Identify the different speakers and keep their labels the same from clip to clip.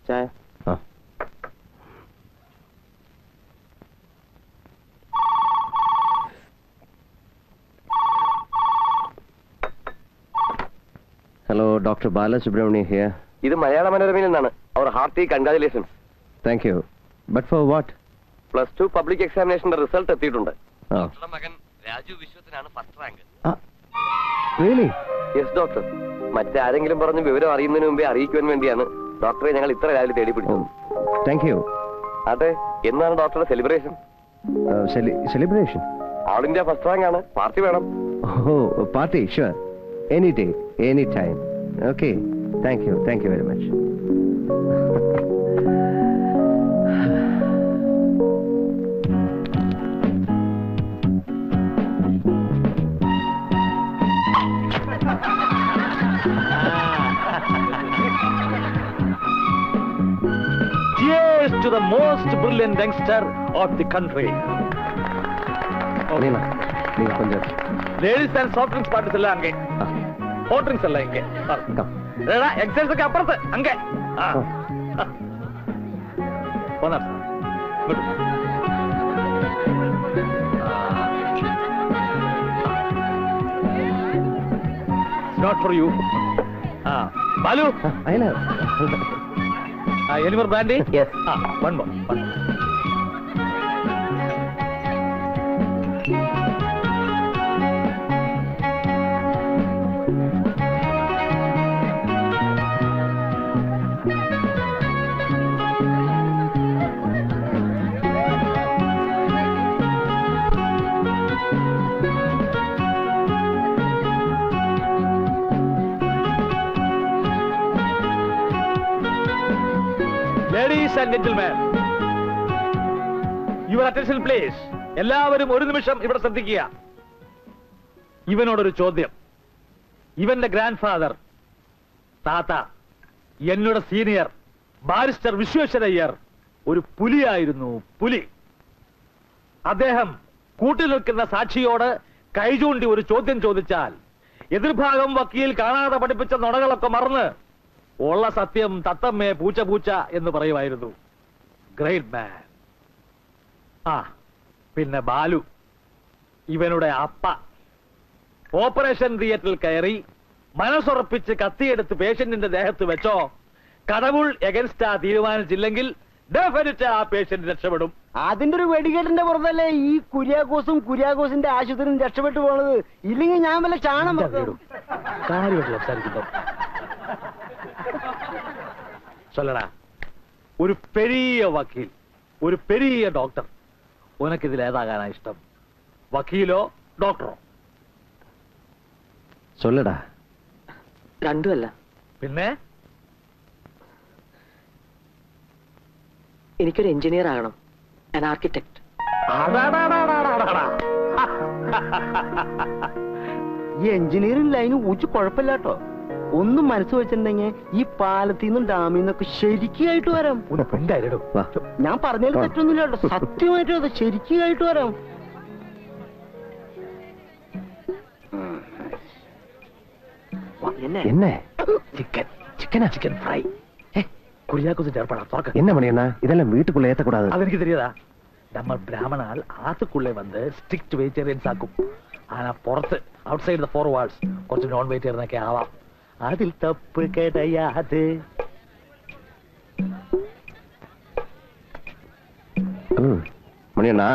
Speaker 1: ചായ.
Speaker 2: Hello, doctor Balasubramanya here.
Speaker 1: ഇത് മലയാള മനോരമയിൽ നിന്നാണ്. Our hearty congratulations.
Speaker 2: Thank you. But for what?
Speaker 1: +2 public എക്സാമിനേഷന്റെ റിസൾട്ട് എത്തിയിട്ടുണ്ട്.
Speaker 2: മകൻ
Speaker 1: രാജു വിശ്വത്തിനാണ് first rank.
Speaker 2: Really?
Speaker 1: Yes doctor. മറ്റാരെങ്കിലും പറഞ്ഞ് വിവരം അറിയുന്നതിന് മുമ്പേ അറിയിക്കുവാൻ വേണ്ടിയാണ് ഡോക്ടറെ ഞങ്ങൾ ഇത്ര രാവിലെ തേടി പിടിച്ചത്.
Speaker 2: Thank you.
Speaker 1: അതെ, എന്നാണ് ഡോക്ടറുടെ celebration?
Speaker 2: Celebration?
Speaker 1: All India first rank ആണ്. പാർട്ടി വേണം.
Speaker 2: Oh, party? Sure. Any day, any time. Okay, thank you very much.
Speaker 3: Cheers to the most brilliant youngster of the country.
Speaker 2: கொஞ்சம்
Speaker 3: Ladies and soft drinks parties எல்லாம் அங்கே, hot drinks எல்லாம் இங்கே. எக்ஸசைஸ்க்கு அப்புறத்து அங்கே. போனா good. Not for you. Balu.
Speaker 2: I know.
Speaker 3: Any more brandy?
Speaker 1: Yes.
Speaker 3: One more. Ladies and gentlemen, your attention please. എല്ലാവരും ഒരു നിമിഷം ഇവിടെ ശ്രദ്ധിക്കുക. ഇവനോടൊരു ചോദ്യം. ഇവന്റെ ഗ്രാൻഡ് ഫാദർ താത്ത, എന്നോട് സീനിയർ ബാരിസ്റ്റർ വിശ്വേശ്വരയ്യർ ഒരു പുലിയായിരുന്നു. പുലി. അദ്ദേഹം കൂട്ടി നിൽക്കുന്ന സാക്ഷിയോട് കൈചൂണ്ടി ഒരു ചോദ്യം ചോദിച്ചാൽ എതിർഭാഗം വക്കീൽ കാണാതെ പഠിപ്പിച്ച നുണകളൊക്കെ മറന്ന് ഉള്ള സത്യം തത്തമ്മേ പൂച്ച പൂച്ച എന്ന് പറയുമായിരുന്നു. ഗ്രേറ്റ് മാൻ. പിന്നെ ബാലു, ഇവനുടെ അപ്പ. ഓപ്പറേഷൻ തിയേറ്ററിൽ കയറി മനസ്സുറപ്പിച്ച് കത്തിയെടുത്ത് പേഷ്യന്റിന്റെ ദേഹത്ത് വെച്ചോ, കടവുൾ എഗൻസ്റ്റ് തീരുമാനിച്ചില്ലെങ്കിൽ ഡെഫിനറ്റ് ആ പേഷ്യന്റ് രക്ഷപ്പെടും.
Speaker 4: അതിന്റെ ഒരു വെടികേട്ടിന്റെ പുറത്തല്ലേ ഈ കുര്യാക്കോസിന്റെ ആശുപത്രിയും രക്ഷപ്പെട്ടു പോണത്. ഇല്ലെങ്കിൽ ഞാൻ വല്ല ചാണം
Speaker 3: കാര്യമായിട്ട് സംസാരിക്കുന്നു. சொல்லடா, ഒരു പെരിയ വക്കീൽ, ഒരു പെരിയ ഡോക്ടർ. ഉനക്കിതിൽ ഏതാകാനാ ഇഷ്ടം? വക്കീലോ ഡോക്ടറോ?
Speaker 2: சொல்லடா.
Speaker 5: രണ്ടുമല്ല.
Speaker 3: പിന്നെ?
Speaker 5: എനിക്കൊരു എഞ്ചിനീയർ ആകണം, an architect.
Speaker 4: ഈ എഞ്ചിനീയറിംഗ് ലൈന് ഊച്ച് കുഴപ്പമില്ലാട്ടോ. ഒന്നും മനസ്സ് വെച്ചിട്ടുണ്ടെങ്കിൽ ഈ പാലത്തിൽ നിന്നും ഡാമിൽ നിന്നൊക്കെ ശരിക്കായിട്ട് വരാം. ഞാൻ പറഞ്ഞതിൽ തെറ്റൊന്നുമില്ല കേട്ടോ, സത്യമായിട്ടും അത് ശരിക്കായിട്ട് വരാം.
Speaker 3: Chicken fry. കുര്യാക്കോസിന്റെ ഏർപ്പാടാ.
Speaker 2: என்ன மணியண்ணா, இதெல்லாம் வீட்டுக்குள்ள ஏத்தக்கூடாது.
Speaker 3: അതെനിക്ക് தெரியாதா? നമ്മൾ ബ്രാഹ്മണാൽ ആത്തുക്കുള്ളേ വന്ന് സ്ട്രിക്റ്റ് വെജിറ്റേറിയൻസ് ആക്കും. ആനാ പുറത്ത് ഔട്ട്സൈഡ് ദ 4 walls കുറച്ച് നോൺ വെജിറ്റേറിയൻ ഒക്കെ ആവാം. അതിൽ തപ്പ് കിടയാതെ.
Speaker 2: മണിയണ്ണാ,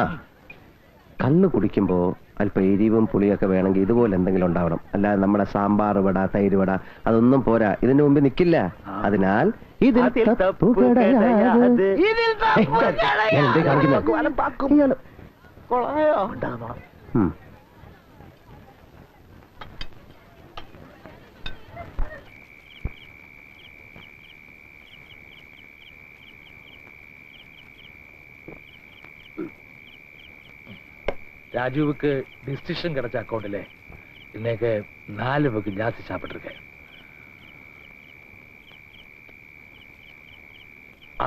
Speaker 2: കള്ള് കുടിക്കുമ്പോ അല്പം എരിവും പുളിയൊക്കെ വേണമെങ്കിൽ ഇതുപോലെ എന്തെങ്കിലും ഉണ്ടാവണം. അല്ലാതെ നമ്മുടെ സാമ്പാർ വട, തൈര് വട അതൊന്നും പോരാ, ഇതിനു മുമ്പ് നിൽക്കില്ല. അതിനാൽ ഇതിൽ തപ്പ് കിടയാതെ.
Speaker 3: ராஜுவுக்கு டிஸ்டிங்ஷன் கிடைச்ச அக்கௌண்ட்ல இன்னைக்கு 4 பேருக்கு ஜாஸ்தி சாப்பிட்டுருக்கேன்.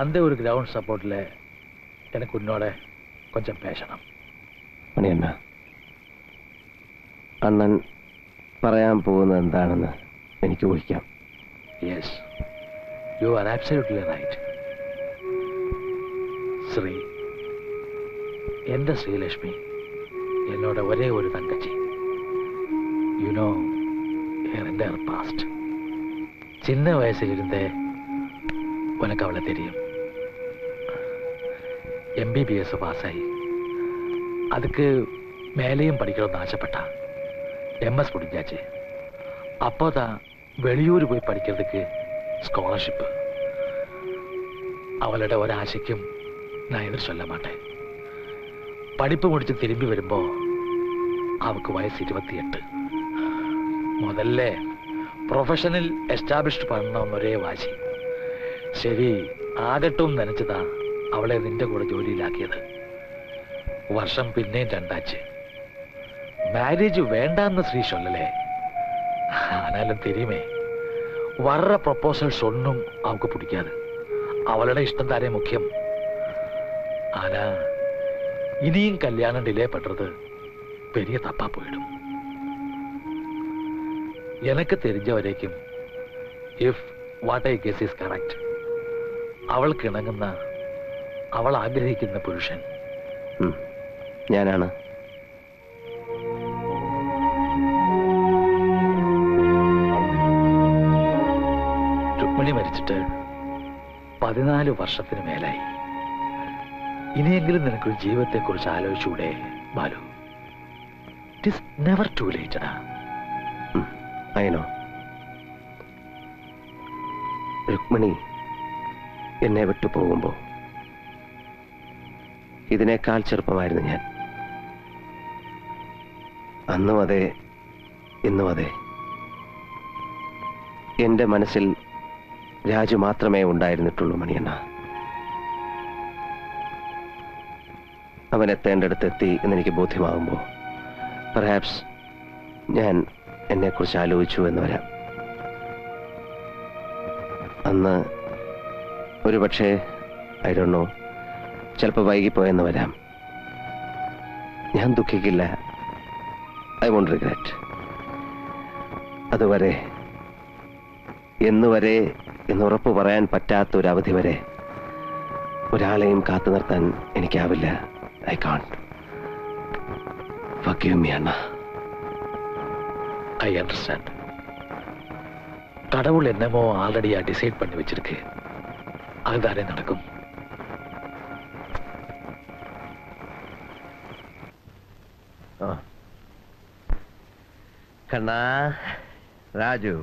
Speaker 3: அந்த ஒரு கிரவுண்ட் சப்போர்ட்ல எனக்கு உன்னோட கொஞ்சம் பேசணும்.
Speaker 2: മണിയണ്ണ, അണ്ണൻ പറയാൻ പോകുന്നത് എന്താണെന്ന് എനിക്ക് ഊഹിക്കാം.
Speaker 3: Yes, you are absolutely right. Sree, എന്റെ ശ്രീലക്ഷ്മി, എന്നോട് ഒരേ ഒരു തങ്കച്ചി. യു നോ എന്റെ പാസ്റ്റ്. சின்ன வயசிலிருந்தே உனக்கு அவளை தெரியும். MBBS பாஸ் ஆகி அதுக்கு மேலேயும் படிக்கணும்னு ஆசைப்பட்டா. MS முடிஞ்சாச்சு. அப்போதான் வெளியூர் போய் படிக்கிறதுக்கு ஸ்காலர்ஷிப். அவளோட ஒரு ஆசைக்கும் நான் எதிர் சொல்ல மாட்டேன். படிப்பு முடிச்சு திரும்பி வரும்போ அவக்கு வயசு 28. முதல்ல പ്രൊഫഷണൽ എസ്റ്റാബ്ലിഷ്ഡ് பண்ணணும் ഒരേ വാശി. ശരി ആകട്ടും നനച്ചതാ അവളെ നിന്റെ കൂടെ ജോലിയിലാക്കിയത്. വർഷം പിന്നെയും 2 മാരേജ് വേണ്ടാന്ന് ശ്രീ சொல்லலே. ആനാലും தெரியுமே வர்ற ப்ரொபோசல்ஸ் ஒன்றும் அவக்கு பிடிக்காது. அவளோட இஷ்டம் தானே முக்கியம். ஆனா இனியும் கல்யாணம் டிலே பண்றது பெரிய தப்பா போயிடும். எனக்கு தெரிஞ்ச வரைக்கும் if what I guess is correct, അവൾക്ക് ഇണങ്ങുന്ന, അവൾ ആഗ്രഹിക്കുന്ന പുരുഷൻ
Speaker 2: ഞാനാണ്.
Speaker 3: രുക്മിണി മരിച്ചിട്ട് 14 വർഷത്തിന് മേലായി. ഇനിയെങ്കിലും നിനക്കൊരു ജീവിതത്തെക്കുറിച്ച് ആലോചിച്ചൂടെ Balu? It is never too late.
Speaker 2: അയനോ, രുക്മിണി എന്നെ വിട്ടു പോകുമ്പോ ഇതിനേക്കാൾ ചെറുപ്പമായിരുന്നു ഞാൻ. അന്നും അതെ, ഇന്നും അതെ. എന്റെ മനസ്സിൽ രാജു മാത്രമേ ഉണ്ടായിരുന്നിട്ടുള്ളൂ മണിയണ്ണ. അവൻ എത്തേണ്ടടുത്തെത്തി എന്നെനിക്ക് ബോധ്യമാകുമ്പോ പെർഹാപ്സ് ഞാൻ എന്നെക്കുറിച്ച് ആലോചിച്ചു എന്ന് വരാം. അന്ന് ഒരുപക്ഷെ ഐ ഡോണ്ട് നോ, ചിലപ്പോൾ വൈകിപ്പോയെന്ന് വരാം. ഞാൻ ദുഃഖിക്കില്ല. I won't regret. അതുവരെ, എന്നുവരെ എന്നുറപ്പ് പറയാൻ പറ്റാത്ത ഒരു അവധി വരെ ഒരാളെയും കാത്തു നിർത്താൻ എനിക്കാവില്ല. I can't. ഫർഗീവ് മീ അണ്ണ.
Speaker 3: I understand. கடவுள் என்னமோ ஆல்ரெடியா டிசைட் பண்ணி வச்சிருக்கு. அதுதானே நடக்கும்.
Speaker 2: കണ്ണാ, രാജു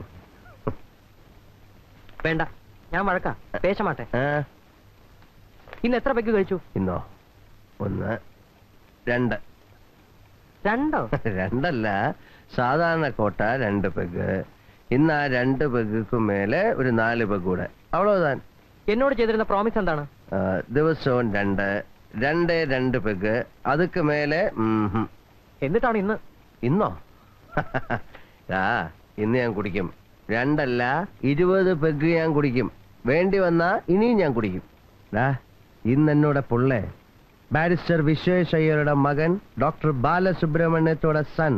Speaker 5: വേണ്ട, ഞാൻ വഴക്കാ, പേശ മാട്ടെ. ഇന്ന് എത്ര പെഗ് കഴിച്ചു?
Speaker 2: ഇന്നോ 1 2.
Speaker 5: 2
Speaker 2: രണ്ടല്ല, സാധാരണ കോട്ട 2 പെഗ്. ഇന്ന് ആ 2 പെഗ്ഗുക്കും മേലെ ഒരു 4 പെഗ് കൂടെ. അവളോതാൻ
Speaker 5: എന്നോട് ചെയ്തിരുന്ന പ്രോമിസ് എന്താണ്?
Speaker 2: ദിവസവും 2 പെഗ്. അതുക്ക് മേലെ
Speaker 5: എന്നിട്ടാണ് ഇന്ന്?
Speaker 2: ഇന്നോ? ഇന്ന് ഞാൻ കുടിക്കും. 2 അല്ല, 20 പെഗ് ഞാൻ കുടിക്കും. വേണ്ടി വന്നാ ഇനിയും ഞാൻ കുടിക്കും. ഇന്ന് എന്നോട് പുള്ളേ ബാരിസ്റ്റർ വിശ്വേഷ് അയ്യരുടെ മകൻ ഡോക്ടർ ബാലസുബ്രഹ്മണ്യത്തോടെ son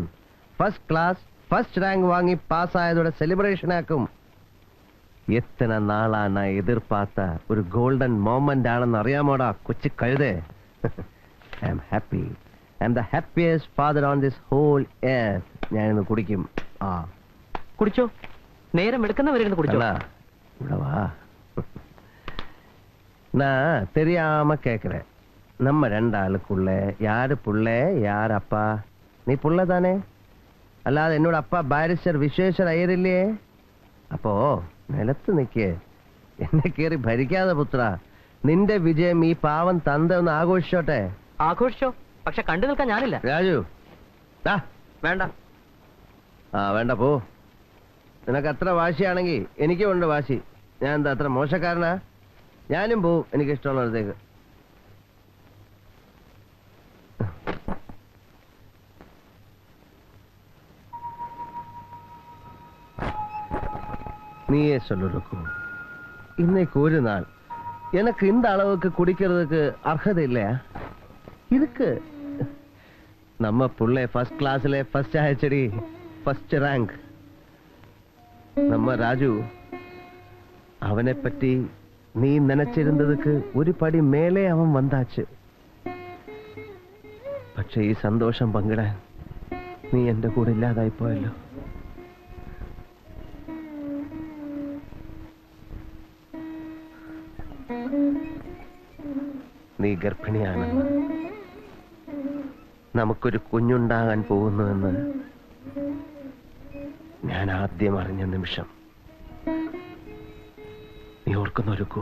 Speaker 2: first class first rank വാങ്ങി പാസ്സായതോടെ സെലിബ്രേഷൻ ആക്കും. എത്ര നാളാണ് എതിർപ്പാത്ത ഒരു ഗോൾഡൻ മോമെന്റ് ആണെന്ന് അറിയാമോടാ കൊച്ചു കഴുതേ. I am happy. I am the happiest father on this whole earth. ഞാനിന്ന് കുടിക്കും.
Speaker 5: കുടിച്ചോ, നേരം എടുക്കുന്നവരെ കുടിച്ചോ.
Speaker 2: ഇവിടെ വാ. நான் தெரியாம கேக்குறேன். நம்ம 2 ஆளுக்குள்ள யாரு புள்ள யார் அப்பா? நீ புள்ள தானே? അല്ലാതെ എന്നോട് അപ്പ ബാരിസ്റ്റർ വിശ്വേശ്വർ അയ്യർ ഇല്ലേ? അപ്പോ നിലത്ത് നിൽക്കേ, എന്നെ കേറി ഭരിക്കാതെ പുത്ര. നിന്റെ വിജയം ഈ പാവം തന്ത ഒന്ന് ആഘോഷിച്ചോട്ടെ.
Speaker 5: ആഘോഷിച്ചോ, പക്ഷെ കണ്ടു നിൽക്കാൻ ഞാനില്ല.
Speaker 2: രാജു
Speaker 5: വേണ്ട.
Speaker 2: വേണ്ട, പോ. നിനക്ക് അത്ര വാശിയാണെങ്കിൽ എനിക്കും ഉണ്ട് വാശി. ഞാൻ എന്താ അത്ര മോശക്കാരനാ? ഞാനും പോവും എനിക്ക് ഇഷ്ടമുള്ളിടത്തേക്ക്. நீயே சொல்லு ருக்கு. இன்னைக்கு ஒரு நாள் எனக்கு இந்த அளவுக்கு குடிக்கிறதுக்கு அர்ஹதை இல்லையா? இதுக்கு நம்ம புள்ளை ஃபர்ஸ்ட் கிளாஸ்ல ஃபர்ஸ்ட் ஆயிடுச்சடி, ஃபர்ஸ்ட் ரேங்க். நம்ம ராஜு அவனை பற்றி നീ നനച്ചിരുന്നതുക്ക് ഒരു പടി മേലെ അവൻ വന്നാച്ച്. പക്ഷെ ഈ സന്തോഷം പങ്കിടാൻ നീ എന്റെ കൂടെ ഇല്ലാതായി പോയല്ലോ. നീ ഗർഭിണിയാണെന്ന്, നമുക്കൊരു കുഞ്ഞുണ്ടാകാൻ പോകുന്നുവെന്ന് ഞാൻ ആദ്യം അറിഞ്ഞ നിമിഷം നീ ഓർക്കുന്നൊരുക്കൂ.